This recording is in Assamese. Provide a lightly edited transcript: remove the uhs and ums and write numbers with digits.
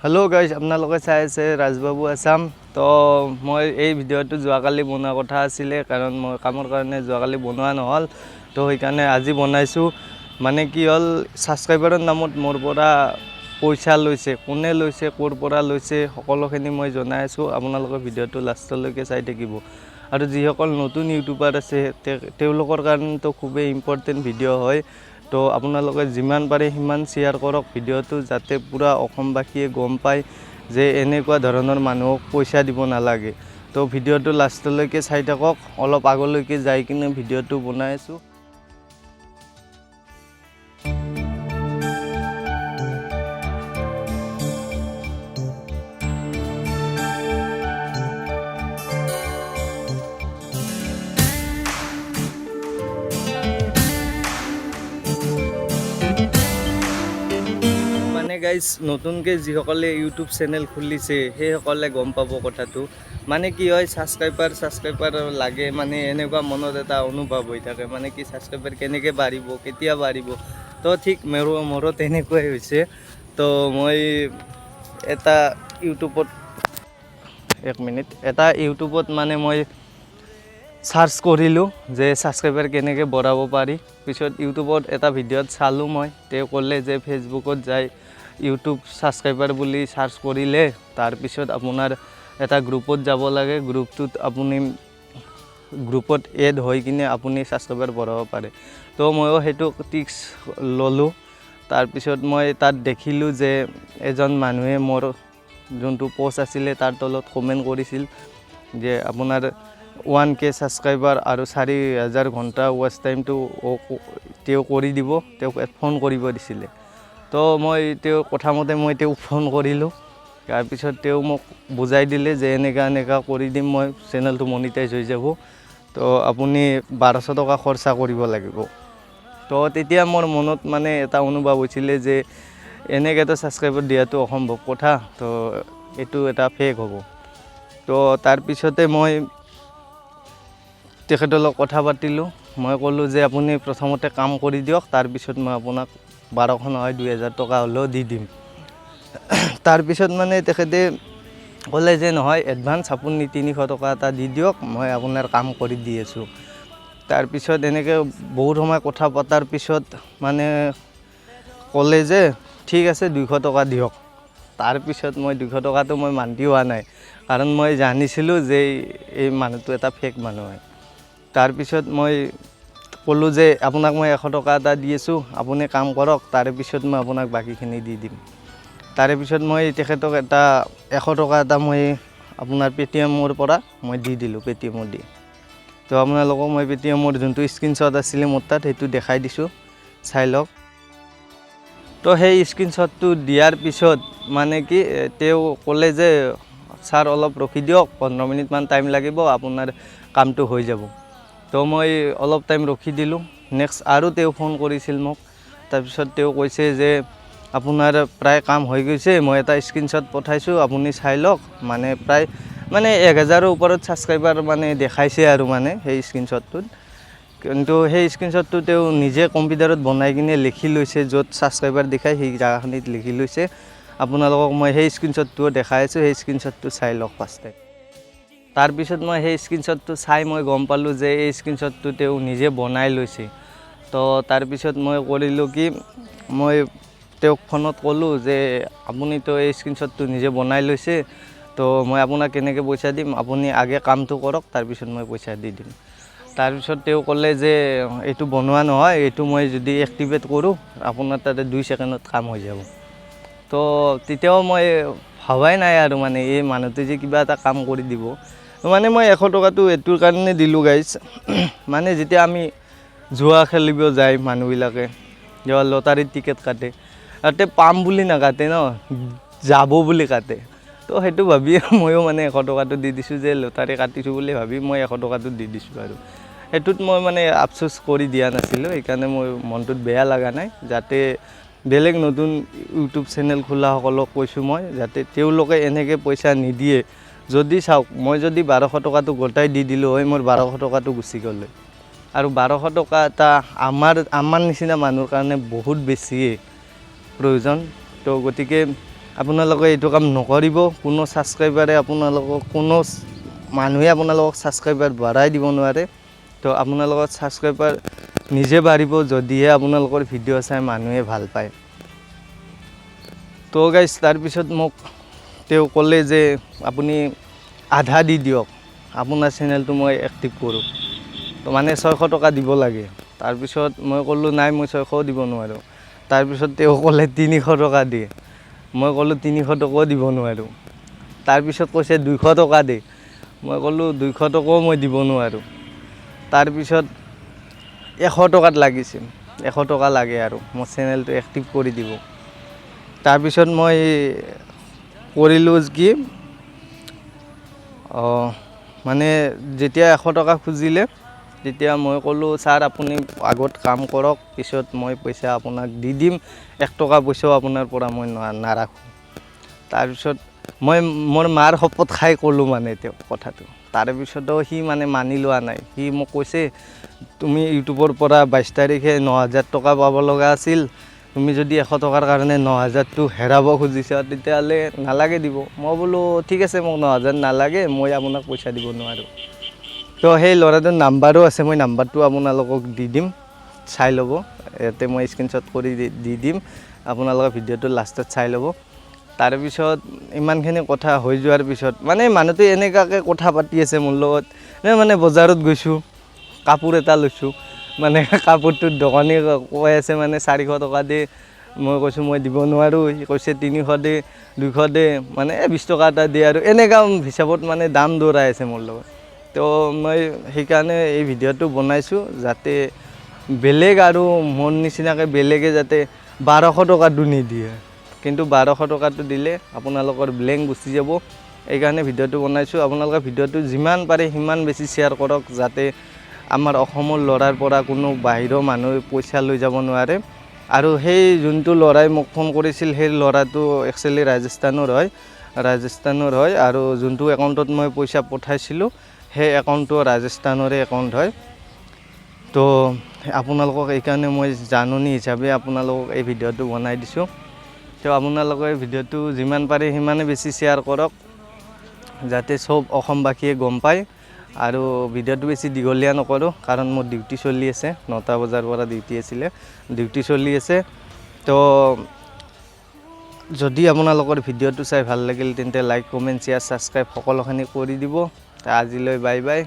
हेलो गाइस আপোনালোকে চাই আছে ৰাজবাবু আসাম তো মই এই ভিডিঅ'টো যোৱাকালি বনোৱা কথা আছিল কাৰণ মই কামৰ কাৰণে যোৱাকালি বনোৱা নহল তো সেইকাৰণে আজি বনাইছো মানে কি হল সাবস্ক্ৰাইবাৰৰ নামত মোৰ পৰা পইচা লৈছে কোনে লৈছে কোৰ পৰা লৈছে সকলোখিনি মই জনাই আছো আপোনালোকে ভিডিঅ'টো লাষ্টলৈকে চাই থাকিব আৰু যিসকল নতুন ইউটিউবাৰ আছে তেওঁলোকৰ কাৰণে তো খুবেই ইম্পৰ্টেন্ট ভিডিঅ' হয় তো আপোনালোকে যিমান পাৰে সিমান শেয়াৰ কৰক ভিডিঅ'টো যাতে পুৰা অসমবাসীয়ে গম পায় যে এনেকুৱা ধৰণৰ মানুহক পইচা দিব নালাগে তো ভিডিঅ'টো লাষ্টলৈকে চাই থাকক অলপ আগলৈকে যাই কিনে ভিডিঅ'টো বনাই আছো গাইস নতুনকে যিসকলে ইউটিউব চেনেল খুলিছে সেইসকলে গম পাব কথাটো মানে কি হয় সাবস্ক্ৰাইবাৰ লাগে মানে এনেকুৱা মনত এটা অনুভৱ হৈ থাকে মানে কি সাবস্ক্ৰাইবাৰ কেনেকৈ বাঢ়িব কেতিয়া বাঢ়িব তো ঠিক মোৰো তেনেকুৱাই হৈছে তো মই এটা ইউটিউবত মানে মই সাৰ্চ কৰিলোঁ যে সাবস্ক্ৰাইবাৰ কেনেকৈ বঢ়াব পাৰি পিছত ইউটিউবত এটা ভিডিঅ'ত চালোঁ মই তেওঁ ক'লে যে ফেচবুকত যায় ইউটিউব সাবস্ক্ৰাইবাৰ বুলি সাৰ্চ কৰিলে তাৰ পিছত আপোনাৰ এটা গ্ৰুপত যাব লাগে গ্ৰুপটোত আপুনি গ্ৰুপত এড হৈ কিনে আপুনি সাবস্ক্ৰাইবাৰ বঢ়াব পাৰে তো ময়ো হেতু টিক্স ললো তাৰ পিছত মই তাত দেখিলোঁ যে এজন মানুহে মোৰ যোনটো পোষ্ট আছিল তাৰ তলত কমেন্ট কৰিছিল যে আপোনাৰ 1K সাবস্ক্ৰাইবাৰ আৰু 4000 ঘণ্টা ওয়াচ টাইমটো তেওঁ কৰি দিব তেওঁক ফোন কৰিব দিছিলে তো মই তেওঁ কথা মতে মই তেওঁ ফোন কৰিলোঁ তাৰ পিছত তেওঁ মোক বুজাই দিলে যে এনেকা কৰি দিম মই চেনেলটো মনিটাইজ হৈ যাব তো আপুনি 1200 টকা খৰচা কৰিব লাগিব তো তেতিয়া মোৰ মনত মানে এটা অনুভৱ হৈছিল যে এনেকেতো সাবস্ক্ৰাইবাৰ দিয়াটো অসম্ভৱ কথা তো এটো এটা ফেক হ'ব তো তাৰ পিছতে মই তেখেতৰ লগত কথা পাতিলোঁ মই ক'লোঁ যে আপুনি প্ৰথমতে কাম কৰি দিয়ক তাৰ পিছত মই আপোনাক 1200 নহয় 2000 টকা হলেও দি দিম তাৰ পিছত মানে তেখেতে ক'লে যে নহয় এডভান্স আপুনি 300 টকা এটা দি দিয়ক মই আপোনাৰ কাম কৰি দি আছো তাৰ পিছত এনেকৈ বহুত সময় কথা পতাৰ পিছত মানে ক'লে যে ঠিক আছে 200 টকা দিয়ক তাৰ পিছত মই 200 টকাটো মই মান্তি হোৱা নাই কাৰণ মই জানিছিলোঁ যে এই মানুহটো এটা ফেক মানুহ হয় তাৰ পিছত মই ক'লো যে আপোনাক মই 100 টকা এটা দি আছো আপুনি কাম কৰক তাৰ পিছত মই আপোনাক বাকিখিনি দি দিম তাৰ পিছত মই তেখেতক এটা 100 টকা এটা মই আপোনাৰ পেটিএমৰ পৰা মই দি দিলোঁ পেটিএমত দি তো আপোনালোকক মই পেটিএমৰ যোনটো স্ক্ৰিনশ্বট আছিল মোৰ তাত সেইটো দেখাই দিছোঁ চাই লওক তো সেই স্ক্ৰিনশ্বটটো দিয়াৰ পিছত মানে কি তেওঁ ক'লে যে স্যাৰ অলপ ৰখি দিয়ক 15 মিনিট মান টাইম লাগিব আপোনাৰ কামটো হৈ যাব তো মই অলপ টাইম ৰখি দিলোঁ নেক্সট আৰু তেওঁ ফোন কৰিছিল মোক তাৰ পিছত তেওঁ কৈছে যে আপোনাৰ প্ৰায় কাম হৈ গৈছে মই এটা স্ক্ৰিনশ্বট পঠাইছো আপুনি চাই লওক মানে প্ৰায় মানে 1000 ৰ ওপৰত সাবস্ক্ৰাইবাৰ মানে দেখাইছে আৰু মানে সেই স্ক্ৰিনশ্বটটোত কিন্তু সেই স্ক্ৰিনশ্বটটো তেওঁ নিজে কম্পিউটাৰত বনাই কিনে লিখি লৈছে য'ত সাবস্ক্ৰাইবাৰ দেখাই সেই জায়গাখিনিত লিখি লৈছে আপোনালোকক মই সেই স্ক্ৰিনশ্বটটো দেখাই আছো সেই স্ক্ৰিনশ্বটটো চাই লওক ফাৰ্ষ্ট তাৰ পিছত মই সেই স্ক্ৰিনশ্বটটো চাই মই গম পালোঁ যে এই স্ক্ৰিনশ্বটটো তেওঁ নিজে বনাই লৈছে তো তাৰ পিছত মই কৰিলোঁ কি মই তেওঁক ফোনত ক'লোঁ যে আপুনি তো এই স্ক্ৰিনশ্বটটো নিজে বনাই লৈছে তো মই আপোনাক কেনেকৈ পইচা দিম আপুনি আগে কামটো কৰক তাৰ পিছত মই পইচা দি দিম তাৰ পিছত তেওঁ ক'লে যে এইটো বনোৱা নহয় এইটো মই যদি এক্টিভেট কৰোঁ আপোনাৰ তাতে 2 ছেকেণ্ডত কাম হৈ যাব তো তেতিয়াও মই ভাবাই নাই আৰু মানে এই মানুহটো যে কিবা এটা কাম কৰি দিব মানে মই 100 টকাটো এটোৰ কাৰণে দিলোঁ গাইস মানে যেতিয়া আমি জুৱা খেলিব যায় মানুহবিলাকে যেৱা লটাৰী টিকেট কাটে তাতে পাম বুলি নাকাটে ন যাব বুলি কাটে তো হেতু ভাবি ময়ো মানে 100 টকাটো দি দিছোঁ যে লটাৰী কাটিছো বুলি ভাবি মই 100 টকাটো দি দিছোঁ আৰু হেতুত মই মানে আফসোস কৰি দিয়া নাছিলোঁ এইকাৰণে মই মনটোত বেয়া লাগা নাই যাতে বেলেগ নতুন ইউটিউব চেনেল খোলা সকলক কৈছোঁ মই যাতে তেওঁলোকে এনেকৈ পইচা নিদিয়ে যদি চাওক মই যদি 1200 টকাটো গোটাই দি দিলোঁ হয় মোৰ 1200 টকাটো গুচি গ'ল আৰু 1200 টকা এটা আমাৰ নিচিনা মানুহৰ কাৰণে বহুত বেছি প্ৰয়োজন তো গতিকে আপোনালোকে এইটো কাম নকৰিব। কোনো ছাবস্ক্ৰাইবাৰে কোনো মানুহে আপোনালোকক ছাবস্ক্ৰাইবাৰ বঢ়াই দিব নোৱাৰে। তো আপোনালোকৰ ছাবস্ক্ৰাইবাৰ নিজে বাঢ়িব যদিহে আপোনালোকৰ ভিডিঅ' চাই মানুহে ভাল পায়। তো গাইজ তাৰপিছত মোক তেওঁ ক'লে যে আপুনি আধা দি দিয়ক, আপোনাৰ চেনেলটো মই এক্টিভ কৰোঁ। তো মানে 600 টকা দিব লাগে। তাৰপিছত মই ক'লোঁ নাই, মই 600ও দিব নোৱাৰোঁ। তাৰপিছত তেওঁ ক'লে 300 টকা দিয়ে। মই ক'লোঁ 300 টকাও দিব নোৱাৰোঁ। তাৰপিছত কৈছে 200 টকা দে। মই ক'লোঁ 200 টকাও মই দিব নোৱাৰোঁ। তাৰপিছত 100 টকাত লাগিছিল, 100 টকা লাগে আৰু মোৰ চেনেলটো এক্টিভ কৰি দিব। তাৰপিছত মই কৰিলোঁ কি, মানে যেতিয়া 100 টকা খুজিলে তেতিয়া মই ক'লোঁ ছাৰ আপুনি আগত কাম কৰক, পিছত মই পইচা আপোনাক দি দিম, 1 টকা পইচাও আপোনাৰ পৰা মই নাৰাখোঁ। তাৰপিছত মই মোৰ মাৰ শপত খাই ক'লোঁ মানে তেওঁ কথাটো। তাৰপিছতো সি মানে মানি লোৱা নাই। সি মোক কৈছে তুমি ইউটিউবৰ পৰা 22 তাৰিখে 9000 টকা পাব লগা আছিল, তুমি যদি 100 টকাৰ কাৰণে 9000টো হেৰাব খুজিছা তেতিয়াহ'লে নালাগে দিব। মই বোলো ঠিক আছে, মোক 9000 নালাগে, মই আপোনাক পইচা দিব নোৱাৰোঁ। তো সেই ল'ৰাটোৰ নাম্বাৰো আছে, মই নাম্বাৰটো আপোনালোকক দি দিম, চাই ল'ব। ইয়াতে মই স্ক্ৰীনশ্বট কৰি দি দিম, আপোনালোকে ভিডিঅ'টো লাষ্টত চাই ল'ব। তাৰপিছত ইমানখিনি কথা হৈ যোৱাৰ পিছত মানে মানুহটো এনেকুৱাকৈ কথা পাতি আছে মোৰ লগত। মানে বজাৰত গৈছোঁ, কাপোৰ এটা লৈছোঁ, মানে কাপোৰটোৰ দোকানী কৈ আছে মানে 400 টকা দে। মই কৈছোঁ মই দিব নোৱাৰোঁ। সি কৈছে 300 দে, 200 দে, মানে 20 টকা এটা দিয়ে আৰু এনেকুৱা হিচাপত মানে দাম দৌৰাই আছে মোৰ লগত। তো মই সেইকাৰণে এই ভিডিঅ'টো বনাইছোঁ যাতে বেলেগ আৰু মোৰ নিচিনাকৈ বেলেগে যাতে 1200 টকাটো নিদিয়ে। কিন্তু 1200 টকাটো দিলে আপোনালোকৰ ব্লেংক গুচি যাব। এইকাৰণে ভিডিঅ'টো বনাইছোঁ। আপোনালোকে ভিডিঅ'টো যিমান পাৰে সিমান বেছি শ্বেয়াৰ কৰক, যাতে আমাৰ অসমৰ ল'ৰাৰ পৰা কোনো বাহিৰৰ মানুহে পইচা লৈ যাব নোৱাৰে। আৰু সেই যোনটো ল'ৰাই মোক ফোন কৰিছিল সেই ল'ৰাটো একচুৱেলি ৰাজস্থানৰ হয় আৰু যোনটো একাউণ্টত মই পইচা পঠাইছিলোঁ সেই একাউণ্টটো ৰাজস্থানৰে একাউণ্ট হয়। তো আপোনালোকক এইকাৰণে মই জাননী হিচাপে আপোনালোকক এই ভিডিঅ'টো বনাই দিছোঁ। তো আপোনালোকে ভিডিঅ'টো যিমান পাৰে সিমানে বেছি শ্বেয়াৰ কৰক, যাতে চব অসমবাসীয়ে গম পায়। আৰু ভিডিঅ'টো বেছি দীঘলীয়া নকৰোঁ, কাৰণ মোৰ ডিউটি চলি আছে, 9টা বজাৰ পৰা ডিউটি চলি আছে। তো যদি আপোনালোকৰ ভিডিঅ'টো চাই ভাল লাগিল তেন্তে লাইক, কমেণ্ট, শ্বেয়াৰ, ছাবস্ক্ৰাইব সকলোখিনি কৰি দিব। আজিলৈ বাই বাই।